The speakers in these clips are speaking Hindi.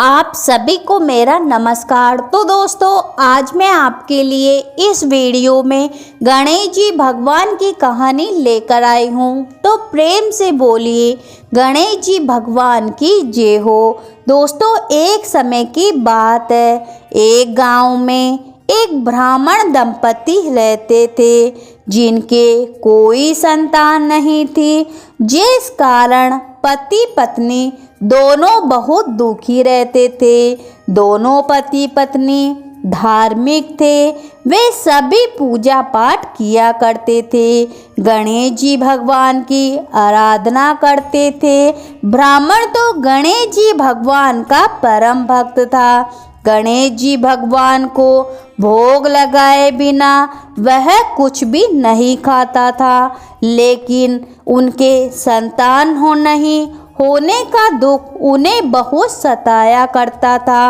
आप सभी को मेरा नमस्कार। तो दोस्तों, आज मैं आपके लिए इस वीडियो में गणेश जी भगवान की कहानी लेकर आई हूँ। तो प्रेम से बोलिए गणेश जी भगवान की जय हो। दोस्तों, एक समय की बात है, एक गांव में एक ब्राह्मण दंपति रहते थे जिनके कोई संतान नहीं थी, जिस कारण पति पत्नी दोनों बहुत दुखी रहते थे। दोनों पति पत्नी धार्मिक थे, वे सभी पूजा पाठ किया करते थे, गणेश जी भगवान की आराधना करते थे। ब्राह्मण तो गणेश जी भगवान का परम भक्त था। गणेश जी भगवान को भोग लगाए बिना वह कुछ भी नहीं खाता था, लेकिन उनके संतान नहीं होने का दुख उन्हें बहुत सताया करता था।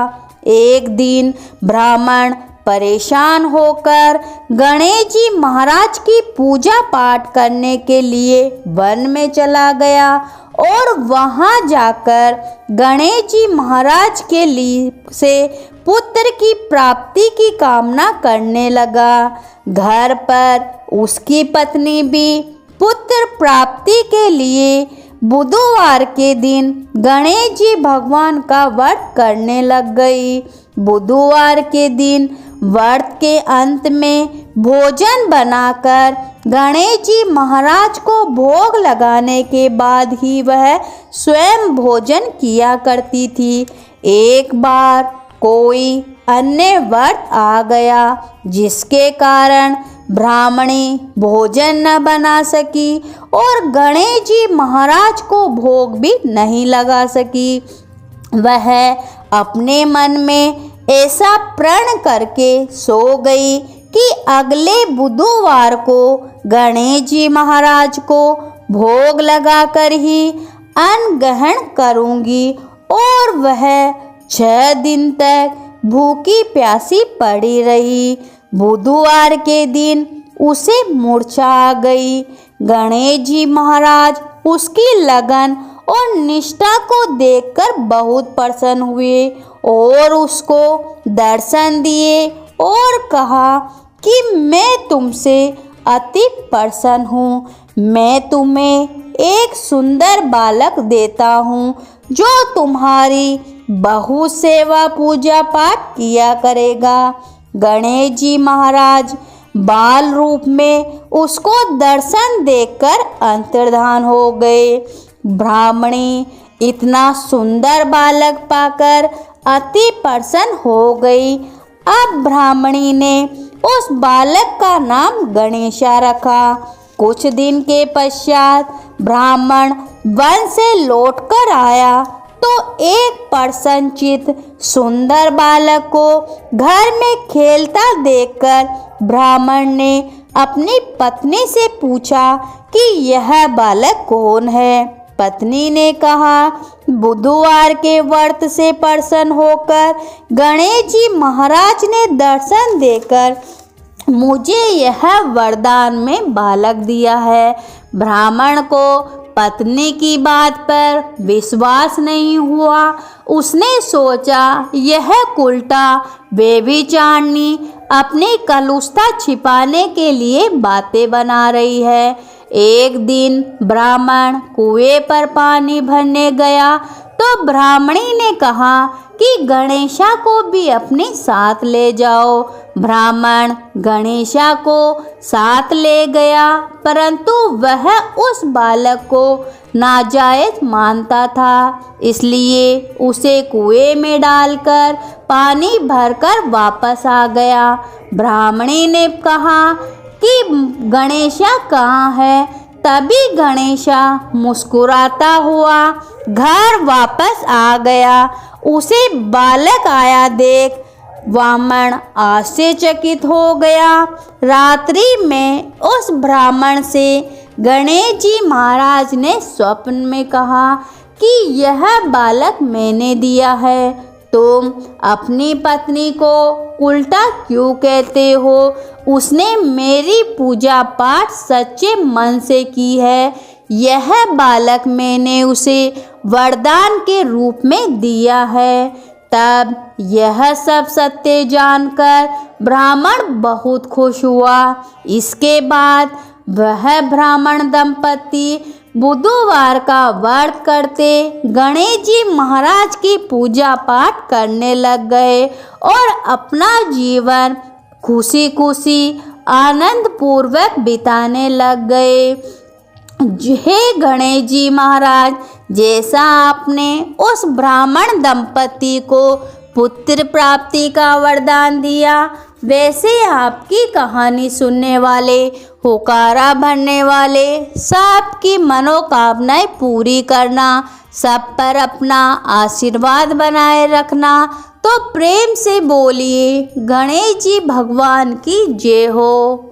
एक दिन ब्राह्मण परेशान होकर गणेश जी महाराज की पूजा पाठ करने के लिए वन में चला गया और वहां जाकर गणेश जी महाराज के लिए से पुत्र की प्राप्ति की कामना करने लगा। घर पर उसकी पत्नी भी पुत्र प्राप्ति के लिए बुधवार के दिन गणेश जी भगवान का व्रत करने लग गई। बुधवार के दिन व्रत के अंत में भोजन बनाकर गणेश जी महाराज को भोग लगाने के बाद ही वह स्वयं भोजन किया करती थी। एक बार कोई अन्य व्रत आ गया, जिसके कारण ब्राह्मणी भोजन न बना सकी और गणेश जी महाराज को भोग भी नहीं लगा सकी। वह अपने मन में ऐसा प्रण करके सो गई कि अगले बुधवार को गणेश जी महाराज को भोग लगाकर ही अन्न ग्रहण करूंगी, और वह 6 दिन तक भूखी प्यासी पड़ी रही। बुधवार के दिन उसे मूर्छा आ गई। गणेश जी महाराज उसकी लगन और निष्ठा को देखकर बहुत प्रसन्न हुए और उसको दर्शन दिए और कहा कि मैं तुमसे अति प्रसन्न हूँ। मैं तुम्हें एक सुंदर बालक देता हूँ जो तुम्हारी बहुत सेवा पूजा पाठ किया करेगा। गणेश जी महाराज बाल रूप में उसको दर्शन देकर अंतर्धान हो गए। ब्राह्मणी इतना सुंदर बालक पाकर अति प्रसन्न हो गई। अब ब्राह्मणी ने उस बालक का नाम गणेशा रखा। कुछ दिन के पश्चात ब्राह्मण वन से लौटकर आया तो एक प्रसन्नचित्त सुंदर बालक को घर में खेलता देखकर ब्राह्मण ने अपनी पत्नी से पूछा कि यह बालक कौन है। पत्नी ने कहा, बुधवार के व्रत से प्रसन्न होकर गणेश जी महाराज ने दर्शन देकर मुझे यह वरदान में बालक दिया है। ब्राह्मण को पत्नी की बात पर विश्वास नहीं हुआ। उसने सोचा यह उल्टा व्यभिचारिणी अपनी कलुषता छिपाने के लिए बातें बना रही है। एक दिन ब्राह्मण कुएं पर पानी भरने गया तो ब्राह्मणी ने कहा कि गणेशा को भी अपने साथ ले जाओ। ब्राह्मण गणेशा को साथ ले गया, परंतु वह उस बालक को नाजायज मानता था, इसलिए उसे कुएं में डालकर पानी भरकर वापस आ गया। ब्राह्मणी ने कहा कि गणेशा कहाँ है। तभी गणेशा मुस्कुराता हुआ घर वापस आ गया। उसे बालक आया देख ब्राह्मण आश्चर्यचकित हो गया। रात्रि में उस ब्राह्मण से गणेश जी महाराज ने स्वप्न में कहा कि यह बालक मैंने दिया है, तुम अपनी पत्नी को उल्टा क्यों कहते हो। उसने मेरी पूजा पाठ सच्चे मन से की है। यह बालक मैंने उसे वरदान के रूप में दिया है। तब यह सब सत्य जानकर ब्राह्मण बहुत खुश हुआ। इसके बाद वह ब्राह्मण दंपति बुधवार का व्रत करते गणेश जी महाराज की पूजा पाठ करने लग गए और अपना जीवन खुशी खुशी आनंद पूर्वक बिताने लग गए। हे गणेश जी महाराज, जैसा आपने उस ब्राह्मण दंपति को पुत्र प्राप्ति का वरदान दिया, वैसे आपकी कहानी सुनने वाले, होकारा भरने वाले सबकी मनोकामनाएं पूरी करना, सब पर अपना आशीर्वाद बनाए रखना। तो प्रेम से बोलिए गणेश जी भगवान की जय हो।